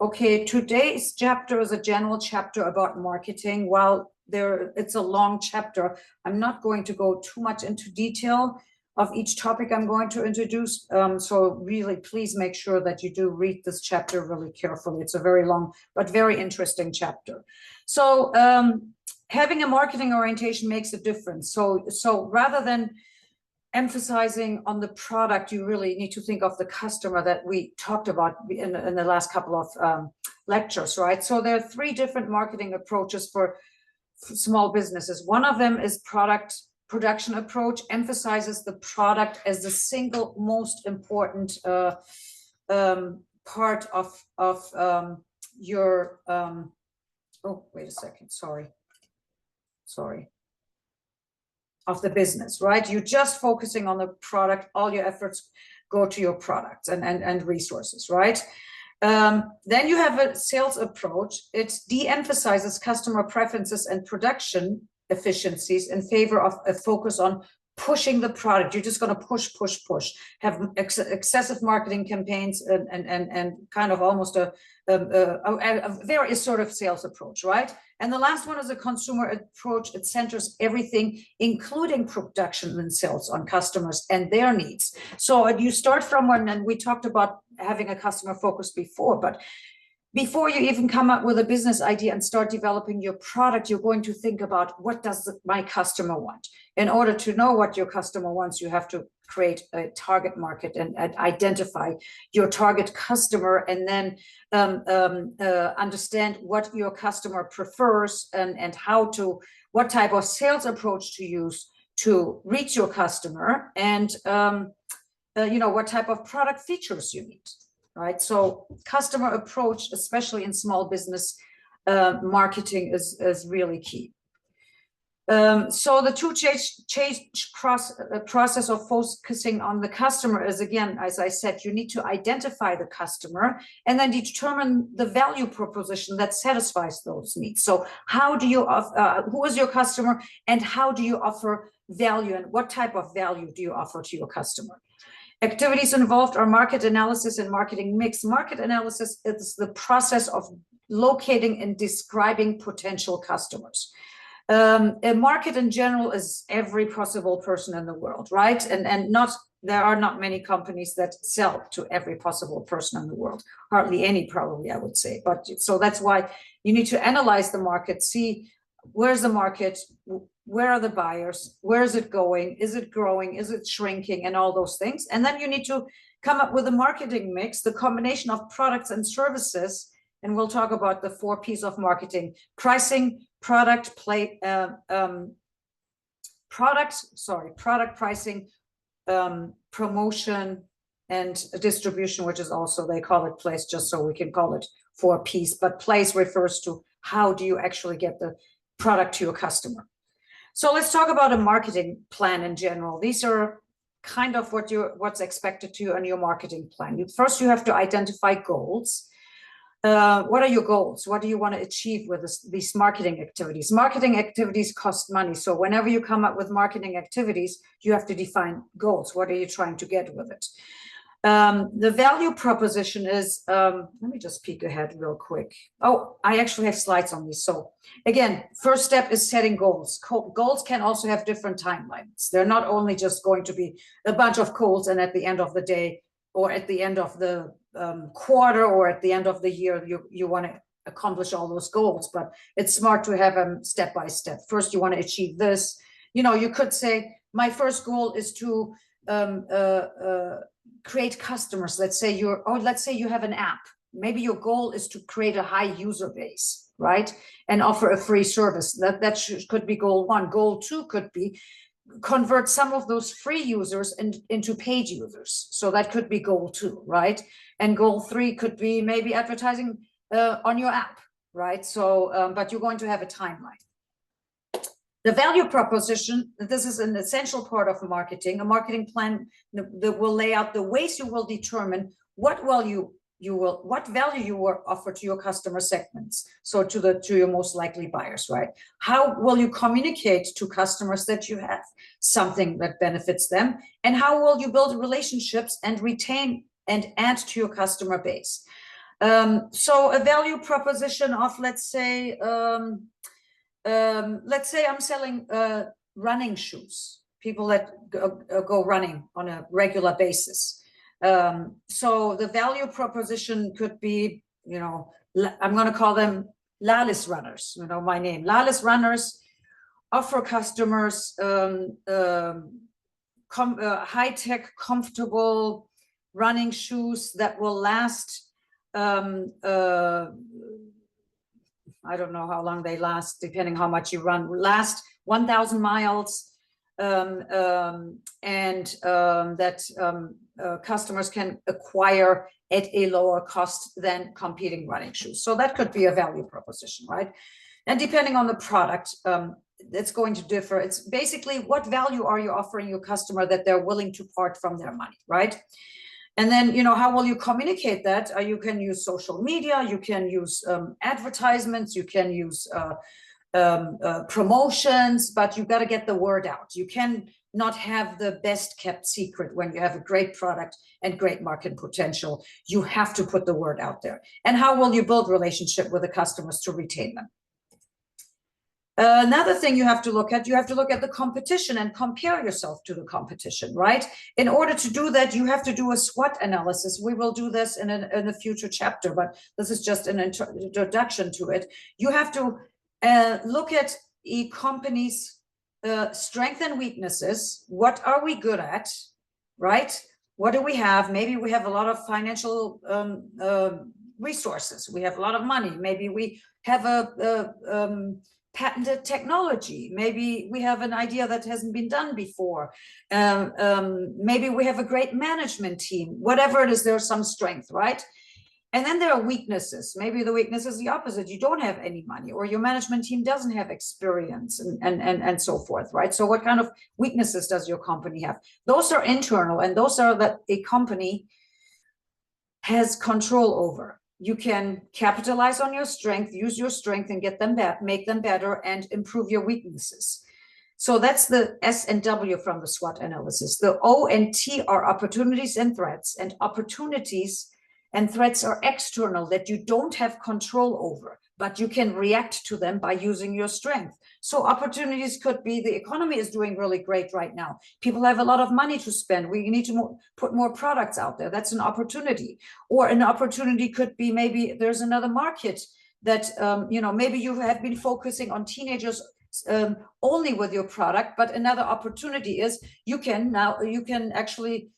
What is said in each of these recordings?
Okay, today's chapter is a general chapter about marketing. While it's a long chapter, I'm not going to go too much into detail of each topic I'm going to introduce. So really, please make sure that you do read this chapter really carefully. It's a very long but very interesting chapter. So having a marketing orientation makes a difference. So rather than emphasizing on the product, you really need to think of the customer that we talked about in the last couple of lectures, right? So there are three different marketing approaches for small businesses. One of them is product production approach, emphasizes the product as the single most important part of your oh, wait a second, sorry of the business, right? You're just focusing on the product. All your efforts go to your products and resources, right? Then you have a sales approach. It de-emphasizes customer preferences and production efficiencies in favor of a focus on pushing the product. You're just going to push, have excessive marketing campaigns and kind of almost a very assertive sales approach, right? And the last one is a consumer approach. It centers everything, including production and sales, on customers and their needs. So you start from one, and we talked about having a customer focus before, but before you even come up with a business idea and start developing your product, you're going to think about, what does my customer want? In order to know what your customer wants, you have to create a target market and identify your target customer, and then understand what your customer prefers and what type of sales approach to use to reach your customer, and what type of product features you need. Right, so customer approach, especially in small business marketing, is really key. So the two-stage process of focusing on the customer is, again, as I said, you need to identify the customer and then determine the value proposition that satisfies those needs. So how do you who is your customer, and how do you offer value, and what type of value do you offer to your customer? Activities involved are market analysis and marketing mix. Market analysis is the process of locating and describing potential customers. A market in general is every possible person in the world, right? And there are not many companies that sell to every possible person in the world. Hardly any, probably, I would say. But so that's why you need to analyze the market, see where's the market, where are the buyers, where is it going, is it growing, is it shrinking, and all those things. And then you need to come up with a marketing mix, the combination of products and services. And we'll talk about the 4 P's of marketing: pricing, product pricing, promotion, and distribution, which is also, they call it place, just so we can call it 4 P's. But place refers to how do you actually get the product to your customer. So let's talk about a marketing plan in general. These are kind of what's expected to you in your marketing plan. First, you have to identify goals. What are your goals? What do you want to achieve with these marketing activities? Marketing activities cost money. So whenever you come up with marketing activities, you have to define goals. What are you trying to get with it? The value proposition is, let me just peek ahead real quick. Oh, I actually have slides on these. So again, first step is setting goals. Goals can also have different timelines. They're not only just going to be a bunch of goals, and at the end of the day, or at the end of the quarter, or at the end of the year, you want to accomplish all those goals. But it's smart to have them step by step. First, you want to achieve this. You could say, my first goal is to create customers. Let's say you have an app. Maybe your goal is to create a high user base, right? And offer a free service. That could be goal 1. Goal 2 could be convert some of those free users into paid users. So that could be goal 2, right? And goal 3 could be maybe advertising on your app, right? So, but you're going to have a timeline. The value proposition, this is an essential part of marketing. A marketing plan that will lay out the ways you will determine what value you will offer to your customer segments. So to your most likely buyers, right? How will you communicate to customers that you have something that benefits them? And how will you build relationships and retain and add to your customer base? So a value proposition of, let's say I'm selling running shoes, people that go running on a regular basis. So the value proposition could be, you know, I'm going to call them Lalis runners, you know, my name. Lalis runners offer customers high-tech, comfortable running shoes that will last. I don't know how long they last, depending how much you run. Last 1,000 miles, customers can acquire at a lower cost than competing running shoes. So that could be a value proposition, right? And depending on the product, it's going to differ. It's basically, what value are you offering your customer that they're willing to part from their money, right? And then, you know, how will you communicate that? You can use social media, you can use advertisements, you can use promotions, but you got to get the word out. You can not have the best kept secret when you have a great product and great market potential. You have to put the word out there. And how will you build relationship with the customers to retain them? Another thing you have to look at the competition and compare yourself to the competition, right? In order to do that, you have to do a SWOT analysis. We will do this in a future chapter, but this is just an introduction to it. You have to look at a company's strengths and weaknesses. What are we good at, right? What do we have? Maybe we have a lot of financial resources. We have a lot of money. Maybe we have a patented technology. Maybe we have an idea that hasn't been done before. Maybe we have a great management team. Whatever it is, there's some strength, right? And then there are weaknesses. Maybe the weakness is the opposite. You don't have any money, or your management team doesn't have experience, and so forth, right? So what kind of weaknesses does your company have? Those are internal, and those are that a company has control over. You can capitalize on your strength, use your strength and get them back, make them better, and improve your weaknesses. So that's the S and W from the SWOT analysis. The O and T are opportunities and threats, and opportunities and threats are external, that you don't have control over, but you can react to them by using your strength. So opportunities could be, the economy is doing really great right now. People have a lot of money to spend. We need to put more products out there. That's an opportunity. Or an opportunity could be, maybe there's another market that, you know, maybe you have been focusing on teenagers only with your product, but another opportunity is you can actually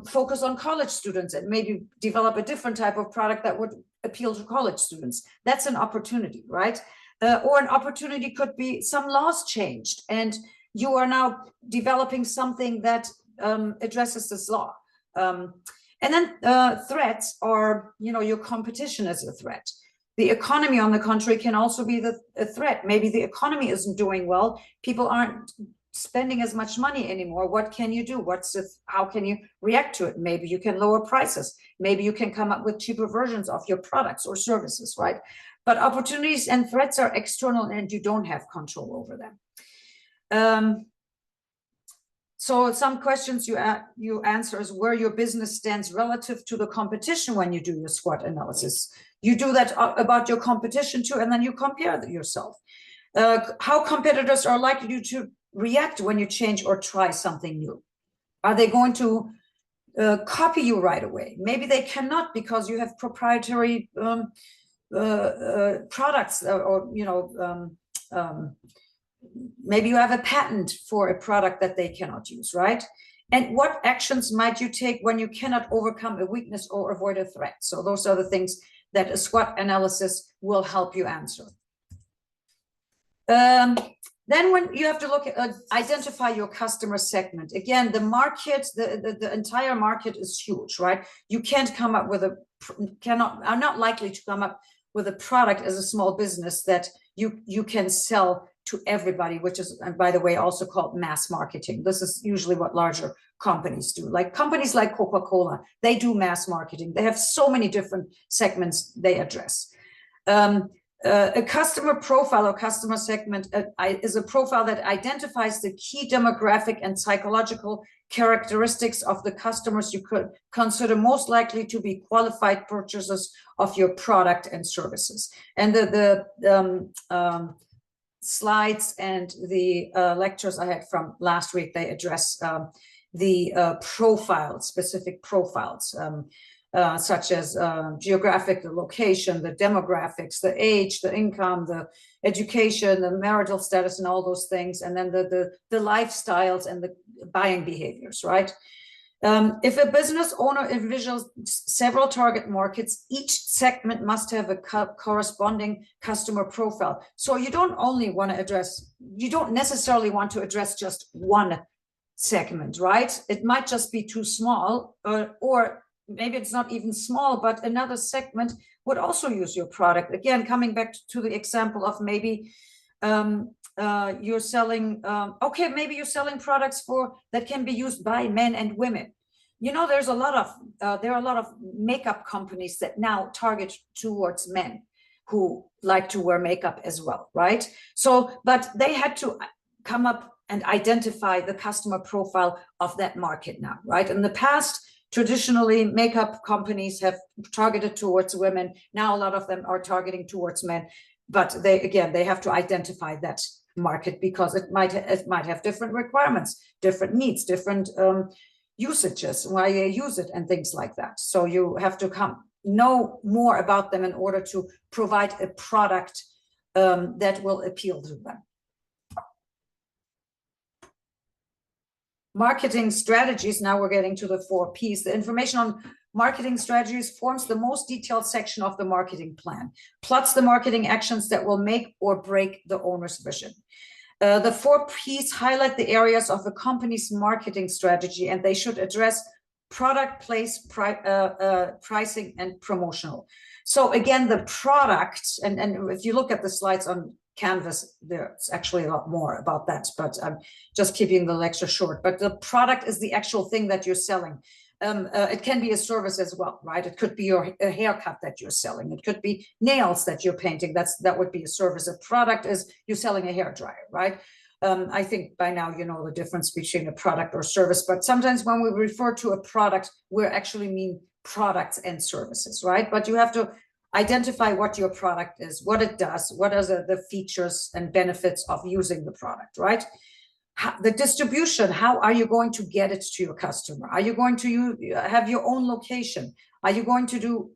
focus on college students and maybe develop a different type of product that would appeal to college students. That's an opportunity, right? Or an opportunity could be some laws changed and you are now developing something that addresses this law. And then threats are, you know, your competition is a threat. The economy, on the contrary, can also be a threat. Maybe the economy isn't doing well. People aren't spending as much money anymore. What can you do? How can you react to it? Maybe you can lower prices. Maybe you can come up with cheaper versions of your products or services, right? But opportunities and threats are external and you don't have control over them. So some questions you answer is where your business stands relative to the competition when you do your SWOT analysis. You do that about your competition too, and then you compare yourself. How competitors are likely to react when you change or try something new. Are they going to copy you right away? Maybe they cannot, because you have proprietary products, or you know, maybe you have a patent for a product that they cannot use, right? And what actions might you take when you cannot overcome a weakness or avoid a threat? So those are the things that a SWOT analysis will help you answer. Then when you have to look at, identify your customer segment. Again, the market, the entire market is huge, right? You can't come up with are not likely to come up with a product as a small business that you can sell to everybody, which is, and by the way, also called mass marketing. This is usually what larger companies do. Like companies like Coca-Cola, they do mass marketing. They have so many different segments they address. A customer profile or customer segment is a profile that identifies the key demographic and psychological characteristics of the customers you could consider most likely to be qualified purchasers of your product and services. And the slides and the lectures I had from last week, they address the specific profiles, such as geographic, the location, the demographics, the age, the income, the education, the marital status, and all those things, and then the lifestyles and the buying behaviors, right? If a business owner envisions several target markets, each segment must have a corresponding customer profile. So you don't only want to address, you don't necessarily want to address just one segment, right? It might just be too small, or maybe it's not even small, but another segment would also use your product. Again, coming back to the example of maybe you're selling, okay, maybe you're selling products that can be used by men and women. You know, there are a lot of makeup companies that now target towards men who like to wear makeup as well, right? So, but they had to come up and identify the customer profile of that market now, right? In the past, traditionally, makeup companies have targeted towards women. Now, a lot of them are targeting towards men, but they have to identify that market because it might have different requirements, different needs, different usages, why they use it, and things like that. So you have to know more about them in order to provide a product that will appeal to them. Marketing strategies, now we're getting to the 4 Ps. The information on marketing strategies forms the most detailed section of the marketing plan, plots the marketing actions that will make or break the owner's vision. The 4 Ps highlight the areas of a company's marketing strategy, and they should address product, place, pricing, and promotional. So again, the product, and if you look at the slides on Canvas, there's actually a lot more about that, but I'm just keeping the lecture short. But the product is the actual thing that you're selling. It can be a service as well, right? It could be a haircut that you're selling. It could be nails that you're painting. That would be a service. A product is you're selling a hairdryer, right? I think by now you know the difference between a product or service, but sometimes when we refer to a product, we actually mean products and services, right? But you have to identify what your product is, what it does, what are the features and benefits of using the product, right? The distribution, how are you going to get it to your customer? Are you going to have your own location? Are you going to do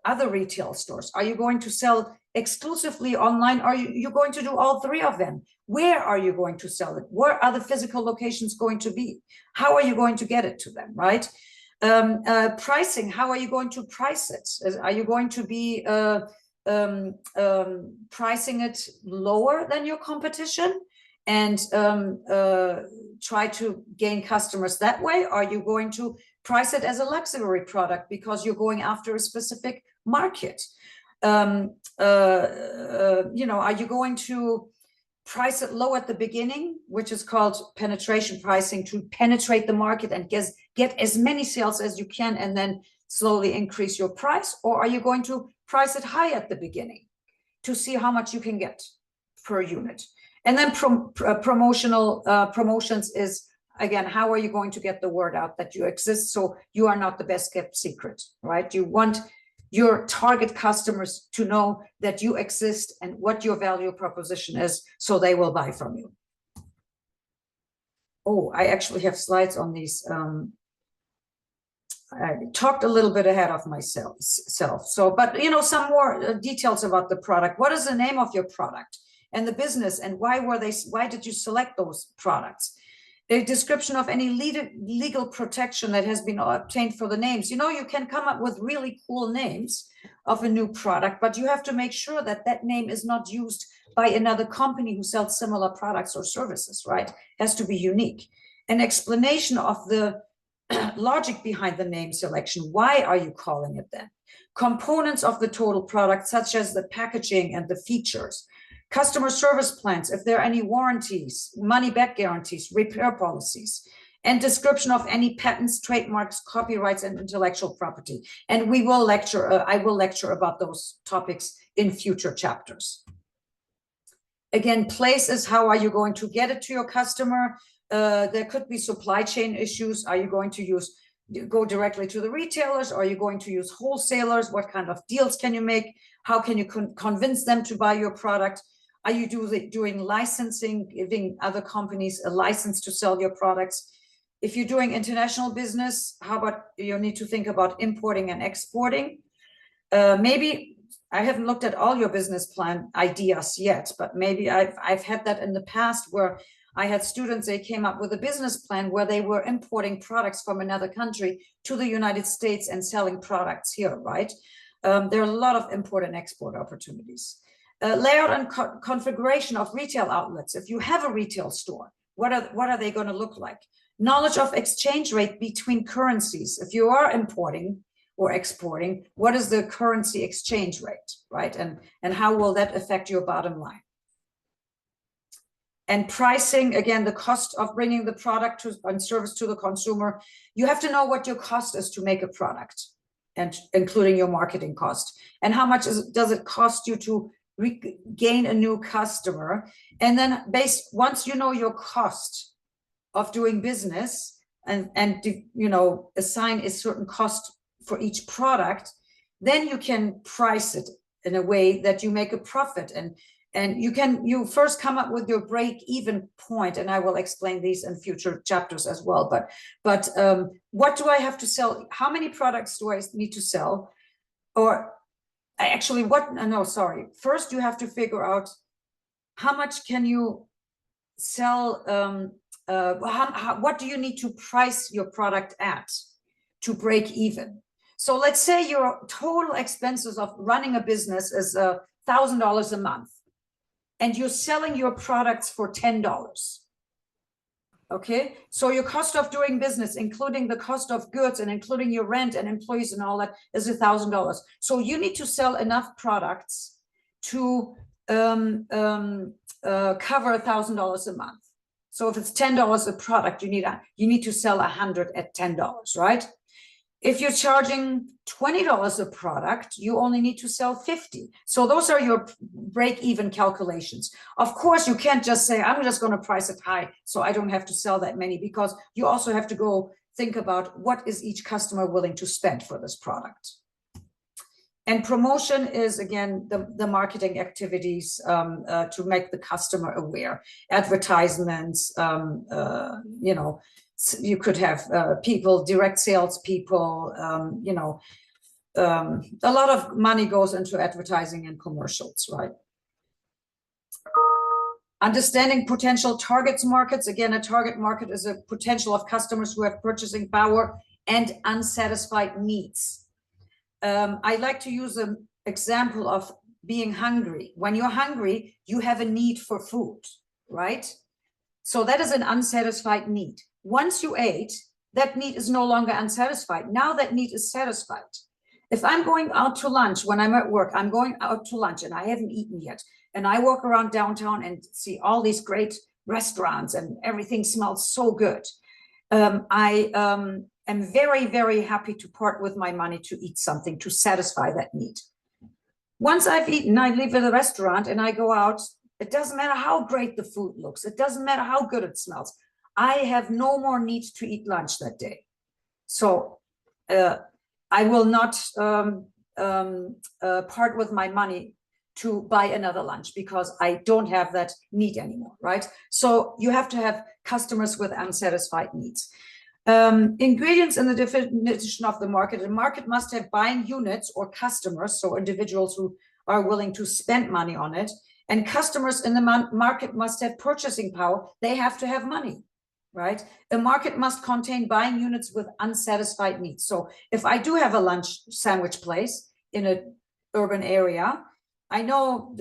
other retail stores? Are you going to sell exclusively online? Are you going to do all 3 of them? Where are you going to sell it? Where are the physical locations going to be? How are you going to get it to them, right? Pricing, how are you going to price it? Are you going to be pricing it lower than your competition and try to gain customers that way? Are you going to price it as a luxury product because you're going after a specific market? You know, are you going to price it low at the beginning, which is called penetration pricing, to penetrate the market and get as many sales as you can and then slowly increase your price? Or are you going to price it high at the beginning to see how much you can get per unit? And then promotions is, again, how are you going to get the word out that you exist so you are not the best kept secret, right? You want your target customers to know that you exist and what your value proposition is, so they will buy from you. Oh, I actually have slides on these. I talked a little bit ahead of myself. So, but you know, some more details about the product. What is the name of your product and the business, and why did you select those products? A description of any legal protection that has been obtained for the names. You know, you can come up with really cool names of a new product, but you have to make sure that that name is not used by another company who sells similar products or services, right? It has to be unique. An explanation of the logic behind the name selection. Why are you calling it that? Components of the total product, such as the packaging and the features. Customer service plans, if there are any warranties, money back guarantees, repair policies, and description of any patents, trademarks, copyrights, and intellectual property. And we will lecture, I will lecture about those topics in future chapters. Again, places, how are you going to get it to your customer? There could be supply chain issues. Are you going to go directly to the retailers? Are you going to use wholesalers? What kind of deals can you make? How can you convince them to buy your product? Are you doing licensing, giving other companies a license to sell your products? If you're doing international business, how about you need to think about importing and exporting? Maybe I haven't looked at all your business plan ideas yet, but maybe I've had that in the past where I had students, they came up with a business plan where they were importing products from another country to the United States and selling products here, right? There are a lot of import and export opportunities. Layout and configuration of retail outlets. If you have a retail store, what are they going to look like? Knowledge of exchange rate between currencies. If you are importing or exporting, what is the currency exchange rate, right? And how will that affect your bottom line? And pricing, again, the cost of bringing the product and service to the consumer. You have to know what your cost is to make a product, and including your marketing cost. And how much does it cost you to gain a new customer? And then once you know your cost of doing business and assign a certain cost for each product, then you can price it in a way that you make a profit. And you first come up with your break-even point, and I will explain these in future chapters as well. But what do I have to sell? How many products do I need to sell? Or actually, first you have to figure out how much can you sell. What do you need to price your product at to break even? So let's say your total expenses of running a business is $1,000 a month, and you're selling your products for $10. Okay, so your cost of doing business, including the cost of goods and including your rent and employees and all that, is $1,000. So you need to sell enough products to cover $1,000 a month. So if it's $10 a product, you need to sell 100 at $10, right? If you're charging $20 a product, you only need to sell 50. So those are your break-even calculations. Of course, you can't just say, I'm just going to price it high so I don't have to sell that many, because you also have to go think about what is each customer willing to spend for this product. And promotion is, again, the marketing activities to make the customer aware. Advertisements, you could have direct sales people, a lot of money goes into advertising and commercials, right? Understanding potential targets markets. Again, a target market is a potential of customers who have purchasing power and unsatisfied needs. I like to use an example of being hungry. When you're hungry, you have a need for food, right? So that is an unsatisfied need. Once you ate, that need is no longer unsatisfied. Now that need is satisfied. If I'm going out to lunch, when I'm at work, I'm going out to lunch and I haven't eaten yet, and I walk around downtown and see all these great restaurants and everything smells so good. I am very, very happy to part with my money to eat something to satisfy that need. Once I've eaten, I leave the restaurant and I go out. It doesn't matter how great the food looks. It doesn't matter how good it smells. I have no more need to eat lunch that day. So I will not part with my money to buy another lunch because I don't have that need anymore, right? So you have to have customers with unsatisfied needs. Ingredients in the definition of the market. The market must have buying units or customers, so individuals who are willing to spend money on it. And customers in the market must have purchasing power. They have to have money, right? The market must contain buying units with unsatisfied needs. So if I do have a lunch sandwich place in an urban area, I know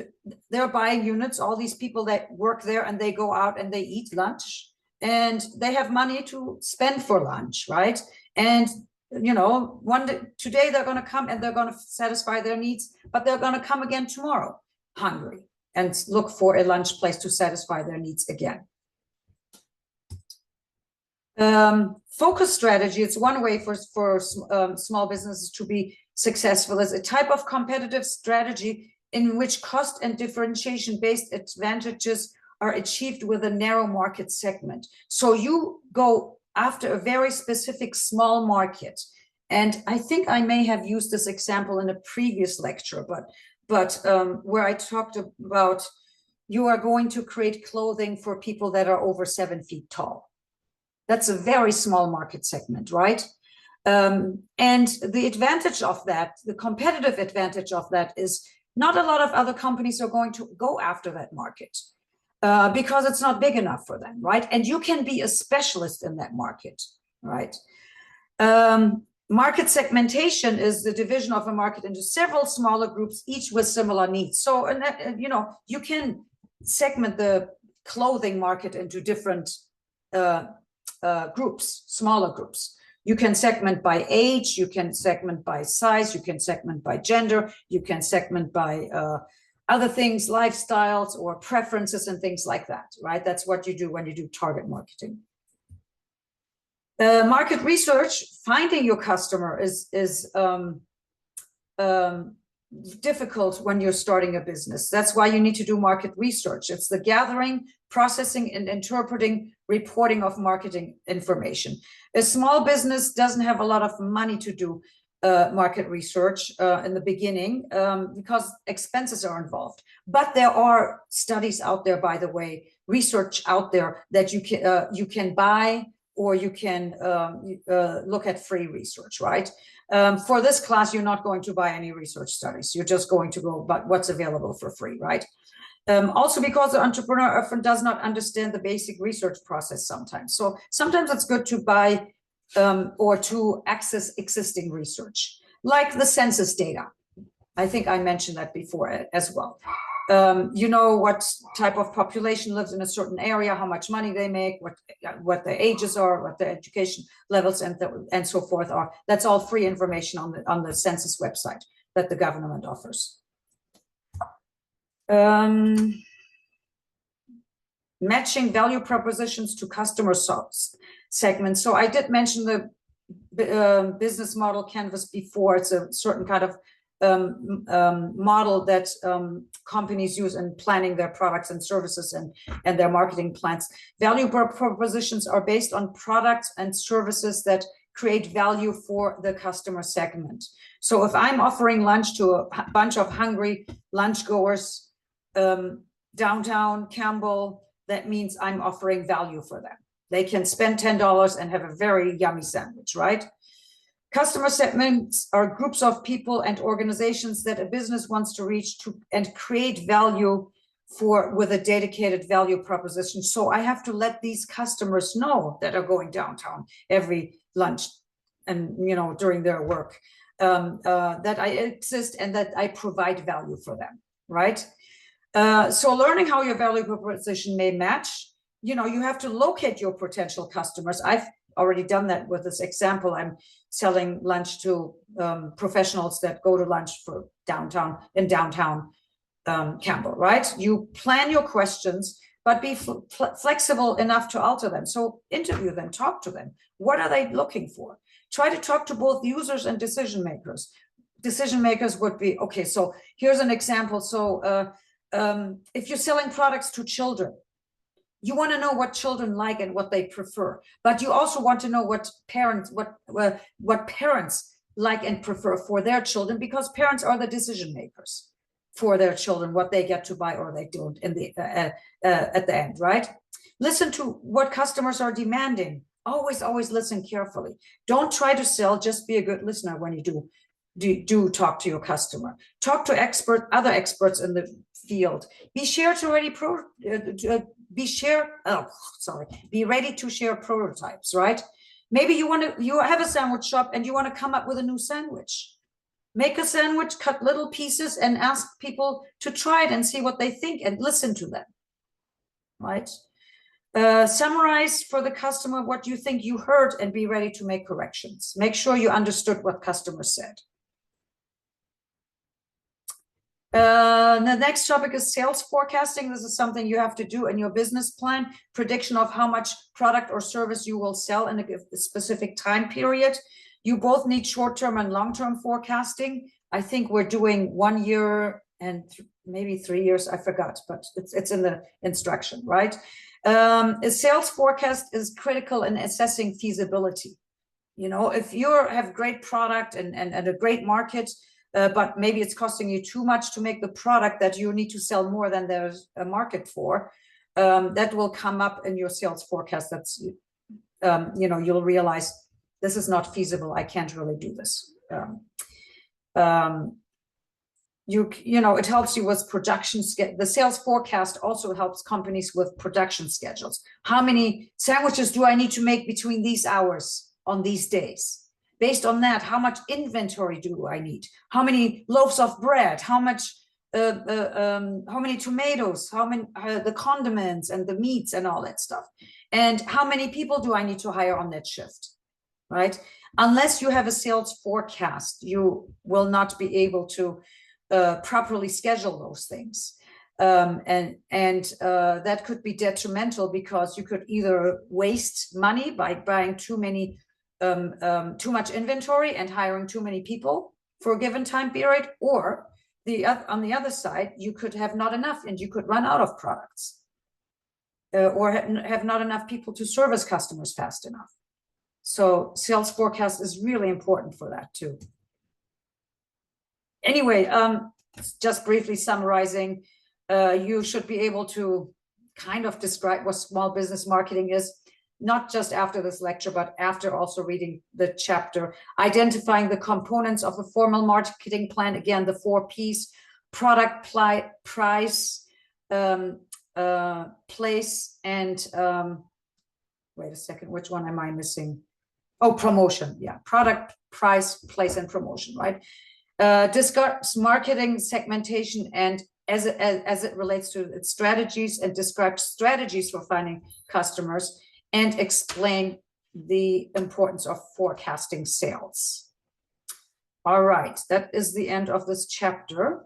they're buying units, all these people that work there, and they go out and they eat lunch and they have money to spend for lunch, right? And one day, today they're going to come and they're going to satisfy their needs, but they're going to come again tomorrow hungry and look for a lunch place to satisfy their needs again. Focus strategy, it's one way for small businesses to be successful, is a type of competitive strategy in which cost and differentiation-based advantages are achieved with a narrow market segment. So you go after a very specific small market. And I think I may have used this example in a previous lecture, but where I talked about you are going to create clothing for people that are over 7 feet tall. That's a very small market segment, right? And the advantage of that, the competitive advantage of that, is not a lot of other companies are going to go after that market because it's not big enough for them, right? And you can be a specialist in that market, right? Market segmentation is the division of a market into several smaller groups, each with similar needs. So, you know, you can segment the clothing market into different groups, smaller groups. You can segment by age, you can segment by size, you can segment by gender, you can segment by other things, lifestyles or preferences and things like that, right? That's what you do when you do target marketing. Market research, finding your customer is difficult when you're starting a business. That's why you need to do market research. It's the gathering, processing, and interpreting, reporting of marketing information. A small business doesn't have a lot of money to do market research in the beginning because expenses are involved. But there are studies out there, by the way, research out there that you can buy, or you can look at free research, right? For this class, you're not going to buy any research studies. You're just going to go by what's available for free, right? Also because the entrepreneur often does not understand the basic research process sometimes. So sometimes it's good to buy or to access existing research, like the census data. I think I mentioned that before as well. You know what type of population lives in a certain area, how much money they make, what their ages are, what their education levels and so forth are. That's all free information on the census website that the government offers. Matching value propositions to customer segments. So I did mention the business model canvas before. It's a certain kind of model that companies use in planning their products and services and their marketing plans. Value propositions are based on products and services that create value for the customer segment. So if I'm offering lunch to a bunch of hungry lunch goers downtown Campbell, that means I'm offering value for them. They can spend $10 and have a very yummy sandwich, right? Customer segments are groups of people and organizations that a business wants to reach and create value for with a dedicated value proposition. So I have to let these customers know that are going downtown every lunch and, you know, during their work, that I exist and that I provide value for them, right? So learning how your value proposition may match, you know, you have to locate your potential customers. I've already done that with this example. I'm selling lunch to professionals that go to lunch for downtown Campbell, right? You plan your questions, but be flexible enough to alter them. So interview them, talk to them. What are they looking for? Try to talk to both users and decision makers. Decision makers would be, okay, so here's an example. So if you're selling products to children, you want to know what children like and what they prefer, but you also want to know what parents like and prefer for their children, because parents are the decision makers for their children, what they get to buy or they don't in the at the end, right? Listen to what customers are demanding. Always listen carefully. Don't try to sell, just be a good listener when you do talk to your customer. Talk to other experts in the field. Be ready to share prototypes, right? Maybe you have a sandwich shop and you want to come up with a new sandwich. Make a sandwich, cut little pieces and ask people to try it and see what they think and listen to them, right? Summarize for the customer what you think you heard and be ready to make corrections. Make sure you understood what customers said. The next topic is sales forecasting. This is something you have to do in your business plan, prediction of how much product or service you will sell in a specific time period. You both need short-term and long-term forecasting. I think we're doing 1 year and maybe 3 years, I forgot, but it's in the instruction, right? A sales forecast is critical in assessing feasibility. You know, if you have great product and a great market, but maybe it's costing you too much to make the product that you need to sell more than there's a market for, that will come up in your sales forecast. That's, you know, you'll realize this is not feasible. I can't really do this. You know, it helps you with production. The sales forecast also helps companies with production schedules. How many sandwiches do I need to make between these hours on these days? Based on that, how much inventory do I need? How many loaves of bread? How many tomatoes? How many the condiments and the meats and all that stuff? And how many people do I need to hire on that shift? Right? Unless you have a sales forecast, you will not be able to properly schedule those things. And that could be detrimental, because you could either waste money by buying too much inventory and hiring too many people for a given time period, or on the other side, you could have not enough and you could run out of products, or have not enough people to service customers fast enough. So sales forecast is really important for that too. Anyway, just briefly summarizing, you should be able to kind of describe what small business marketing is, not just after this lecture, but after also reading the chapter. Identifying the components of a formal marketing plan. Again, the 4 P's: product, price, place, and wait a second, which one am I missing? Oh, promotion. Yeah, product, price, place, and promotion, right? Discuss marketing segmentation and as it relates to its strategies, and describe strategies for finding customers, and explain the importance of forecasting sales. All right, that is the end of this chapter.